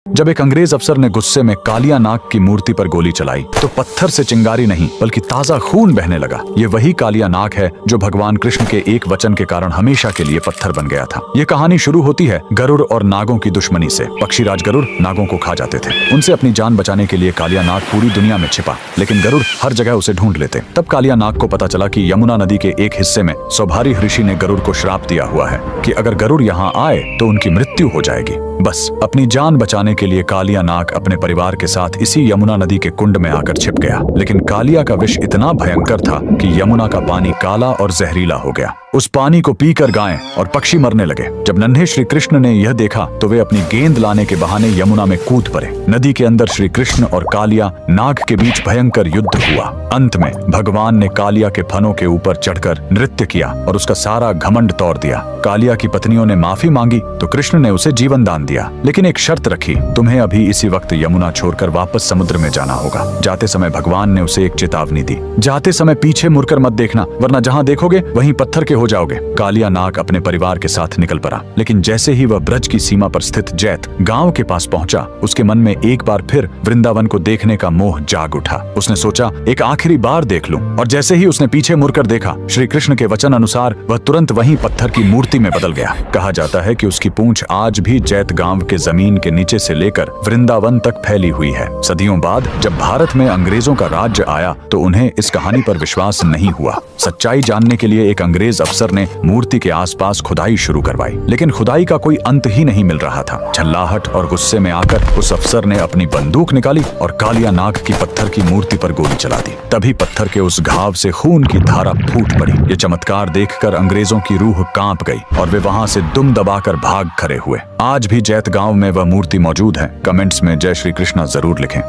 जब एक अंग्रेज अफसर ने गुस्से में कालिया नाग की मूर्ति पर गोली चलाई तो पत्थर से चिंगारी नहीं बल्कि ताजा खून बहने लगा। ये वही कालिया नाग है जो भगवान कृष्ण के एक वचन के कारण हमेशा के लिए पत्थर बन गया था। ये कहानी शुरू होती है गरुड़ और नागों की दुश्मनी से। पक्षीराज गरुड़ नागों को खा जाते थे। उनसे अपनी जान बचाने के लिए कालिया नाग पूरी दुनिया में छिपा, लेकिन गरुड़ हर जगह उसे ढूंढ लेते। तब कालिया नाग को पता चला कि यमुना नदी के एक हिस्से में सौभारी ऋषि ने गरुड़ को श्राप दिया हुआ है कि अगर गरुड़ यहाँ आए तो उनकी मृत्यु हो जाएगी। बस अपनी जान बचाने के लिए कालिया नाग अपने परिवार के साथ इसी यमुना नदी के कुंड में आकर छिप गया। लेकिन कालिया का विष इतना भयंकर था कि यमुना का पानी काला और जहरीला हो गया। उस पानी को पीकर गायें और पक्षी मरने लगे। जब नन्हे श्री कृष्ण ने यह देखा तो वे अपनी गेंद लाने के बहाने यमुना में कूद पड़े। नदी के अंदर श्री कृष्ण और कालिया नाग के बीच भयंकर युद्ध हुआ। अंत में भगवान ने कालिया के फनों के ऊपर चढ़कर नृत्य किया और उसका सारा घमंड तोड़ दिया। कालिया की पत्नियों ने माफी मांगी तो कृष्ण ने उसे जीवन दान दिया, लेकिन एक शर्त रखी, तुम्हें अभी इसी वक्त यमुना छोड़कर वापस समुद्र में जाना होगा। जाते समय भगवान ने उसे एक चेतावनी दी, जाते समय पीछे मुड़कर मत देखना, वरना जहाँ देखोगे वहीं पत्थर के हो जाओगे। कालिया नाग अपने परिवार के साथ निकल पड़ा, लेकिन जैसे ही वह ब्रज की सीमा पर स्थित जैत गांव के पास पहुंचा, उसके मन में एक बार फिर वृंदावन को देखने का मोह जाग उठा। उसने सोचा एक आखिरी बार देख लूं, और जैसे ही उसने पीछे मुड़कर देखा, श्री कृष्ण के वचन अनुसार वह तुरंत वहीं पत्थर की मूर्ति में बदल गया। कहा जाता है कि उसकी पूंछ आज भी जैत गांव के जमीन के नीचे से लेकर वृंदावन तक फैली हुई है। सदियों बाद जब भारत में अंग्रेजों का राज्य आया तो उन्हें इस कहानी पर विश्वास नहीं हुआ। सच्चाई जानने के लिए एक अंग्रेज अफसर ने मूर्ति के आसपास खुदाई शुरू करवाई, लेकिन खुदाई का कोई अंत ही नहीं मिल रहा था। झल्लाहट और गुस्से में आकर उस अफसर ने अपनी बंदूक निकाली और कालिया नाग की पत्थर की मूर्ति पर गोली चला दी। तभी पत्थर के उस घाव से खून की धारा फूट पड़ी। ये चमत्कार देखकर अंग्रेजों की रूह कांप गई और वे वहां से दुम दबाकर भाग खड़े हुए। आज भी जैत गांव में वह मूर्ति मौजूद है। कमेंट्स में जय श्री कृष्णा जरूर लिखें।